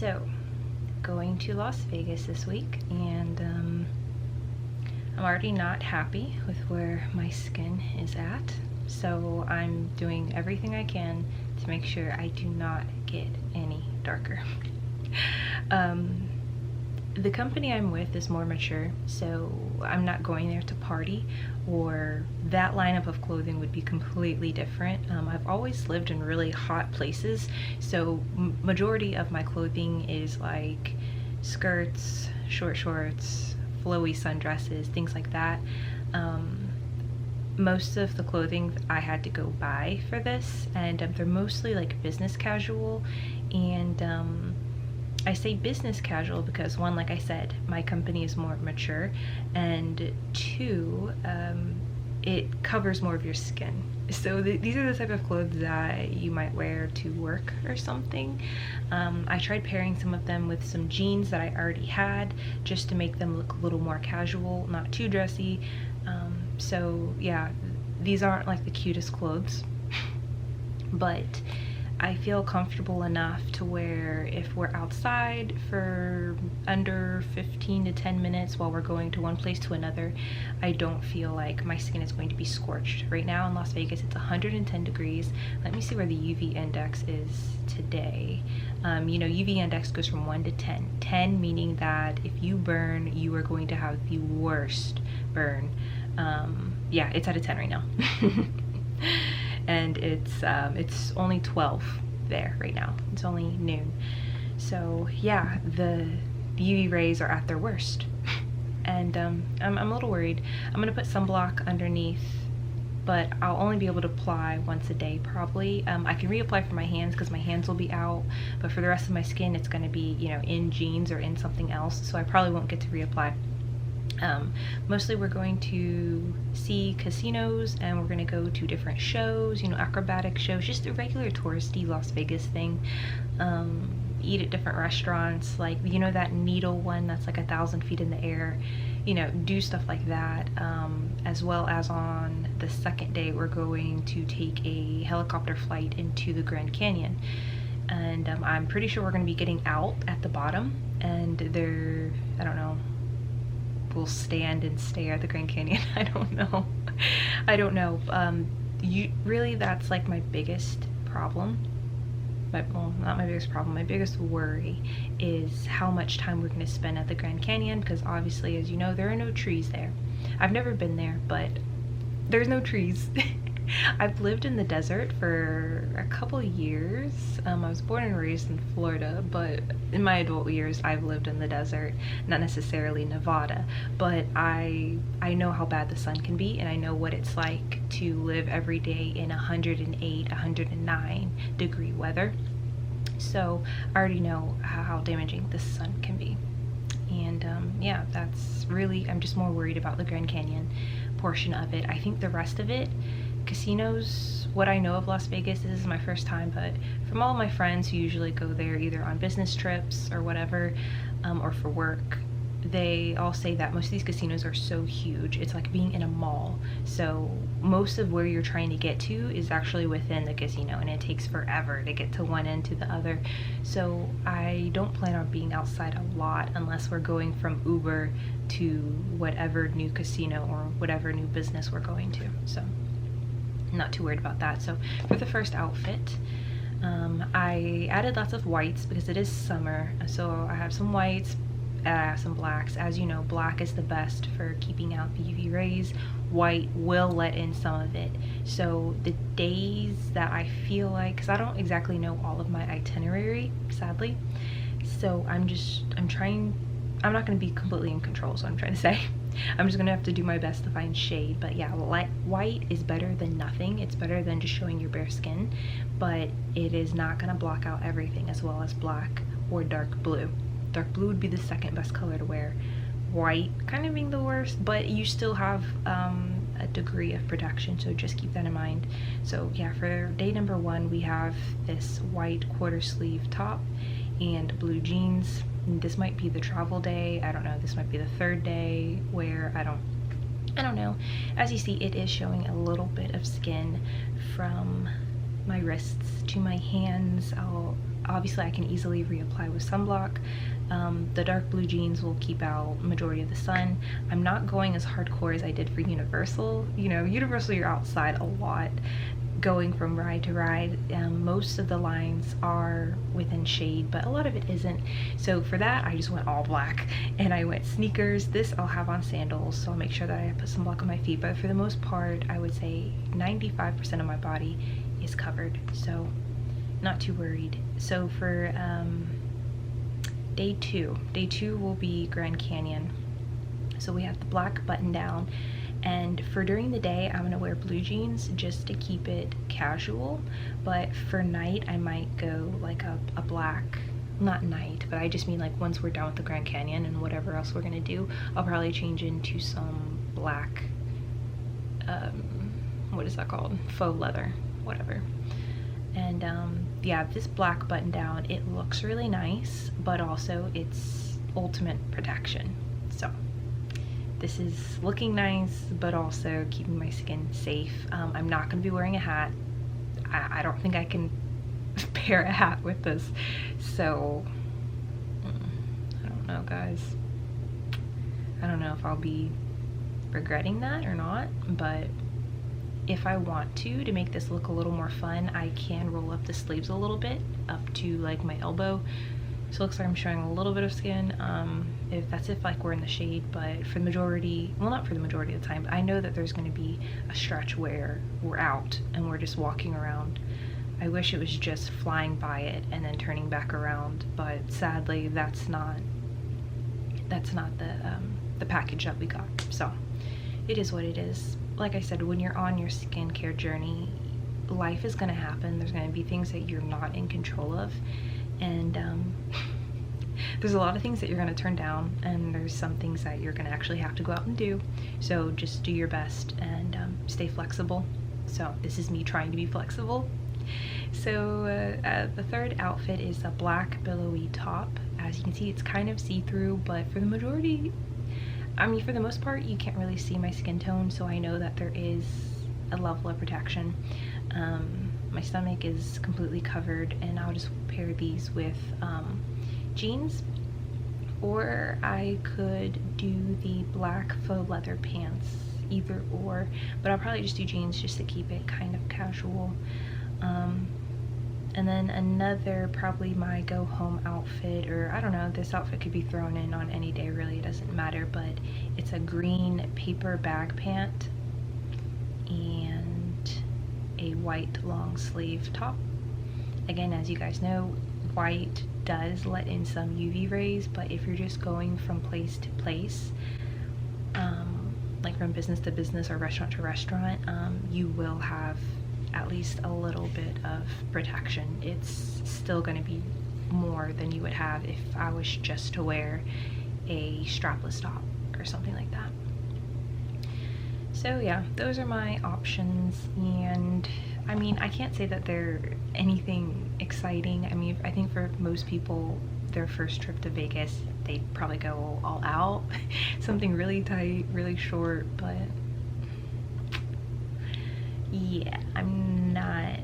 So, going to Las Vegas this week, and I'm already not happy with where my skin is at. So I'm doing everything I can to make sure I do not get any darker. The company I'm with is more mature, so I'm not going there to party, or that lineup of clothing would be completely different. I've always lived in really hot places, so majority of my clothing is like skirts, short shorts, flowy sundresses, things like that. Most of the clothing I had to go buy for this, and they're mostly like business casual, and I say business casual because one, like I said, my company is more mature, and two, it covers more of your skin. So these are the type of clothes that you might wear to work or something. I tried pairing some of them with some jeans that I already had just to make them look a little more casual, not too dressy. So yeah, these aren't like the cutest clothes, but I feel comfortable enough to where if we're outside for under 15 to 10 minutes while we're going to one place to another, I don't feel like my skin is going to be scorched. Right now in Las Vegas, it's 110 degrees. Let me see where the UV index is today. You know, UV index goes from 1 to 10. 10 meaning that if you burn, you are going to have the worst burn. Yeah, it's at a 10 right now. And it's only 12 there right now. It's only noon. So yeah, the UV rays are at their worst. And I'm a little worried. I'm gonna put sunblock underneath, but I'll only be able to apply once a day probably. I can reapply for my hands because my hands will be out, but for the rest of my skin it's gonna be, you know, in jeans or in something else, so I probably won't get to reapply. Mostly we're going to see casinos, and we're going to go to different shows, you know, acrobatic shows, just the regular touristy Las Vegas thing. Eat at different restaurants, like, you know, that needle one that's like 1,000 feet in the air, you know, do stuff like that. As well as on the second day, we're going to take a helicopter flight into the Grand Canyon. And I'm pretty sure we're going to be getting out at the bottom, and there, I don't know, we'll stand and stare at the Grand Canyon. I don't know. Really, that's like my biggest problem. Well, not my biggest problem, my biggest worry is how much time we're going to spend at the Grand Canyon, because obviously, as you know, there are no trees there. I've never been there, but there's no trees. I've lived in the desert for a couple years. I was born and raised in Florida, but in my adult years I've lived in the desert, not necessarily Nevada, but I know how bad the sun can be, and I know what it's like to live every day in 108, 109 degree weather. So I already know how damaging the sun can be. And yeah, that's really, I'm just more worried about the Grand Canyon portion of it. I think the rest of it, casinos, what I know of Las Vegas, this is my first time, but from all of my friends who usually go there either on business trips or whatever, or for work, they all say that most of these casinos are so huge. It's like being in a mall. So most of where you're trying to get to is actually within the casino, and it takes forever to get to one end to the other. So I don't plan on being outside a lot unless we're going from Uber to whatever new casino or whatever new business we're going to. So not too worried about that. So for the first outfit, I added lots of whites because it is summer. So I have some whites, some blacks. As you know, black is the best for keeping out the UV rays. White will let in some of it. So the days that I feel like, because I don't exactly know all of my itinerary, sadly, so I'm not going to be completely in control, so I'm trying to say. I'm just gonna have to do my best to find shade. But yeah, white is better than nothing. It's better than just showing your bare skin, but it is not gonna block out everything, as well as black or dark blue. Dark blue would be the second best color to wear. White kind of being the worst, but you still have a degree of protection, so just keep that in mind. So yeah, for day number 1, we have this white quarter sleeve top and blue jeans. This might be the travel day, I don't know, this might be the 3rd day where I don't know. As you see, it is showing a little bit of skin from my wrists to my hands. I'll obviously I can easily reapply with sunblock. The dark blue jeans will keep out majority of the sun. I'm not going as hardcore as I did for Universal. You know, Universal, you're outside a lot going from ride to ride. Most of the lines are within shade, but a lot of it isn't. So for that, I just went all black, and I went sneakers. This I'll have on sandals, so I'll make sure that I put some black on my feet. But for the most part, I would say 95% of my body is covered, so not too worried. So for day two will be Grand Canyon. So we have the black button down, and for during the day I'm gonna wear blue jeans just to keep it casual, but for night I might go like a black, not night, but I just mean like once we're done with the Grand Canyon and whatever else we're gonna do, I'll probably change into some black, what is that called, faux leather, whatever. And yeah, this black button down, it looks really nice, but also it's ultimate protection. So this is looking nice, but also keeping my skin safe. I'm not going to be wearing a hat. I don't think I can pair a hat with this. So I don't know, guys. I don't know if I'll be regretting that or not, but if I want to make this look a little more fun, I can roll up the sleeves a little bit up to like my elbow, so it looks like I'm showing a little bit of skin. If like we're in the shade, but for the majority, well, not for the majority of the time, I know that there's going to be a stretch where we're out and we're just walking around. I wish it was just flying by it and then turning back around, but sadly that's not the package that we got. So it is what it is. Like I said, when you're on your skincare journey, life is going to happen. There's going to be things that you're not in control of, and there's a lot of things that you're going to turn down, and there's some things that you're going to actually have to go out and do. So just do your best and stay flexible. So this is me trying to be flexible. So the third outfit is a black billowy top. As you can see, it's kind of see-through, but for the majority, I mean, for the most part, you can't really see my skin tone, so I know that there is a level of protection. My stomach is completely covered, and I'll just pair these with jeans, or I could do the black faux leather pants, either or, but I'll probably just do jeans just to keep it kind of casual. And then another, probably my go home outfit, or I don't know, this outfit could be thrown in on any day, really, it doesn't matter, but it's a green paper bag pant and a white long sleeve top. Again, as you guys know, white does let in some UV rays, but if you're just going from place to place, like from business to business or restaurant to restaurant, you will have at least a little bit of protection. It's still going to be more than you would have if I was just to wear a strapless top or something like that. So yeah, those are my options, and I mean, I can't say that they're anything exciting. I mean, I think for most people, their first trip to Vegas, they'd probably go all out, something really tight, really short, but yeah, I'm not.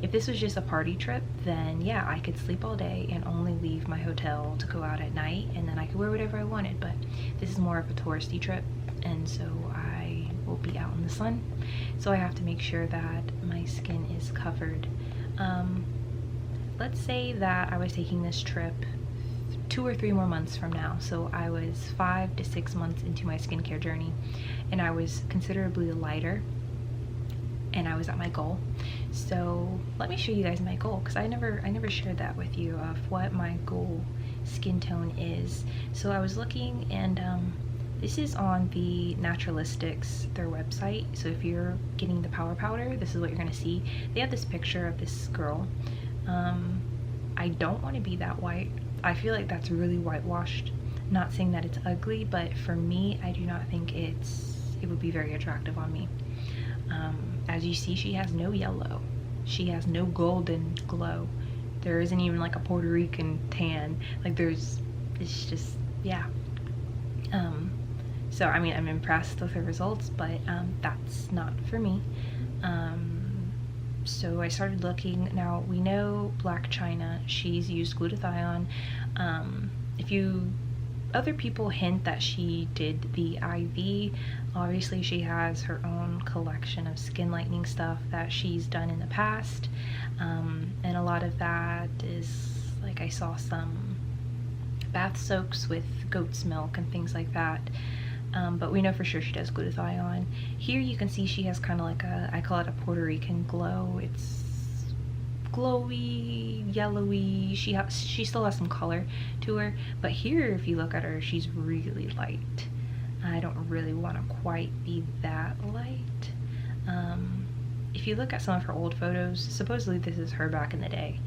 If this was just a party trip, then yeah, I could sleep all day and only leave my hotel to go out at night, and then I could wear whatever I wanted. But this is more of a touristy trip, and so I will be out in the sun, so I have to make sure that my skin is covered. Let's say that I was taking this trip 2 or 3 more months from now, so I was 5 to 6 months into my skincare journey, and I was considerably lighter, and I was at my goal. So let me show you guys my goal, because I never shared that with you of what my goal skin tone is. So I was looking, and this is on the Naturalistics, their website. So if you're getting the Power Powder, this is what you're gonna see. They have this picture of this girl. I don't want to be that white. I feel like that's really whitewashed. Not saying that it's ugly, but for me, I do not think it would be very attractive on me. As you see, she has no yellow. She has no golden glow. There isn't even like a Puerto Rican tan. Like it's just, yeah. So I mean, I'm impressed with the results, but that's not for me. So I started looking. Now we know Blac Chyna, she's used glutathione. If you other people hint that she did the IV. Obviously she has her own collection of skin lightening stuff that she's done in the past, and a lot of that is, like, I saw some bath soaks with goat's milk and things like that, but we know for sure she does glutathione. Here you can see she has kind of like a, I call it a Puerto Rican glow. It's glowy, yellowy. She still has some color to her, but here if you look at her, she's really light. I don't really want to quite be that light. If you look at some of her old photos, supposedly this is her back in the day.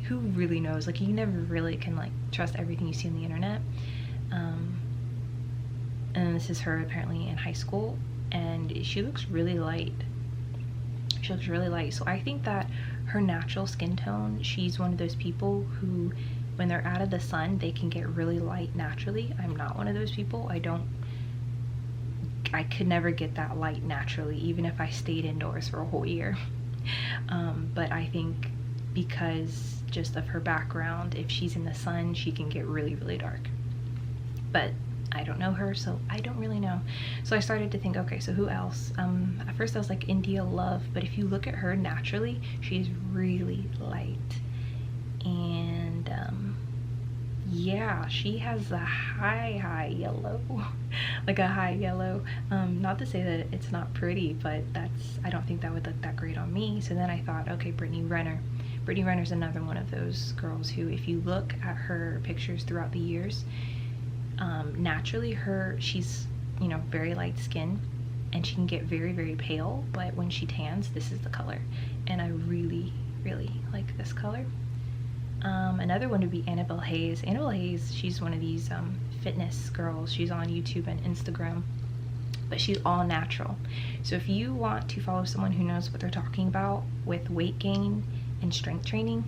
Who really knows? Like, you never really can like trust everything you see on the internet. And this is her apparently in high school, and she looks really light. She looks really light. So I think that her natural skin tone, she's one of those people who, when they're out of the sun, they can get really light naturally. I'm not one of those people. I could never get that light naturally, even if I stayed indoors for a whole year. But I think because just of her background, if she's in the sun, she can get really, really dark. But I don't know her, so I don't really know. So I started to think, okay, so who else? At first I was like India Love, but if you look at her naturally, she's really light. And yeah, she has a high yellow, like a high yellow. Not to say that it's not pretty, but I don't think that would look that great on me. So then I thought, okay, Brittany Renner. Brittany Renner's another one of those girls who, if you look at her pictures throughout the years, naturally she's, you know, very light skin, and she can get very, very pale, but when she tans, this is the color, and I really, really like this color. Another one would be Annabelle Hayes. Annabelle Hayes, she's one of these fitness girls. She's on YouTube and Instagram, but she's all natural. So if you want to follow someone who knows what they're talking about with weight gain and strength training,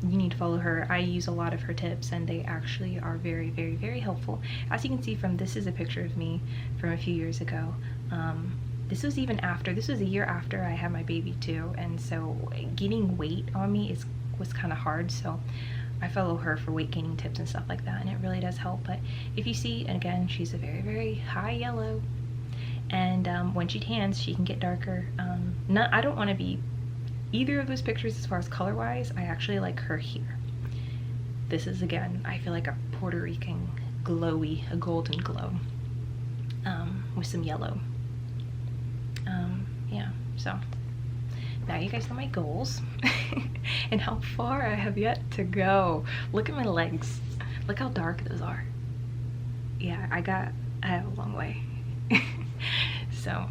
you need to follow her. I use a lot of her tips, and they actually are very, very, very helpful. As you can see from, this is a picture of me from a few years ago. This was a year after I had my baby too, and so getting weight on me was kind of hard, so I follow her for weight gaining tips and stuff like that, and it really does help. But if you see, and again, she's a very, very high yellow, and when she tans, she can get darker. I don't want to be either of those pictures as far as color wise. I actually like her here. This is, again, I feel like a Puerto Rican glowy, a golden glow, with some yellow. Yeah, so now you guys know my goals and how far I have yet to go. Look at my legs. Look how dark those are. Yeah, I have a long way. So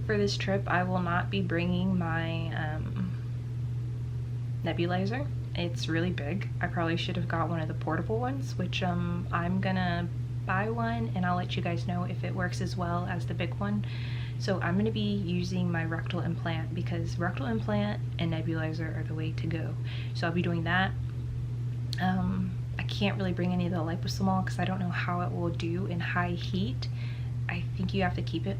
for this trip, I will not be bringing my nebulizer. It's really big. I probably should have got one of the portable ones, which I'm gonna buy one, and I'll let you guys know if it works as well as the big one. So I'm gonna be using my rectal implant, because rectal implant and nebulizer are the way to go. So I'll be doing that. I can't really bring any of the liposomol because I don't know how it will do in high heat. I think you have to keep it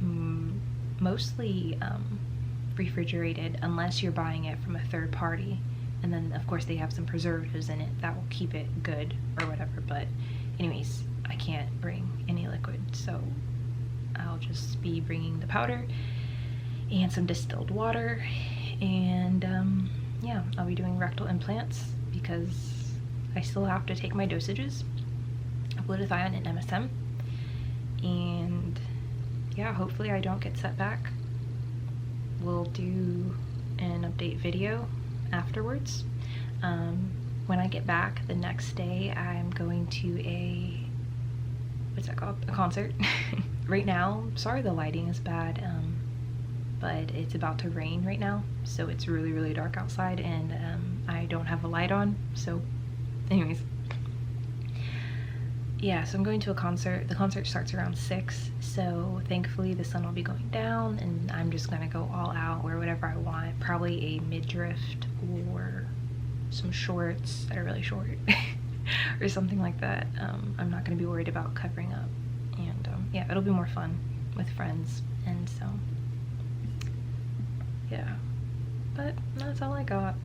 mostly refrigerated, unless you're buying it from a third party, and then of course they have some preservatives in it that will keep it good or whatever. But anyways, I can't bring any liquid, so I'll just be bringing the powder and some distilled water, and yeah, I'll be doing rectal implants because I still have to take my dosages of glutathione and MSM, and yeah, hopefully I don't get set back. We'll do an update video afterwards. When I get back the next day, I'm going to a, what's that called? A concert. Right now, sorry the lighting is bad, but it's about to rain right now, so it's really, really dark outside, and I don't have a light on. So anyways, yeah, so I'm going to a concert. The concert starts around 6, so thankfully the sun will be going down, and I'm just gonna go all out, wear whatever I want, probably a midriff or some shorts that are really short or something like that. I'm not gonna be worried about covering up, and yeah, it'll be more fun with friends. And so Yeah. But that's all I got.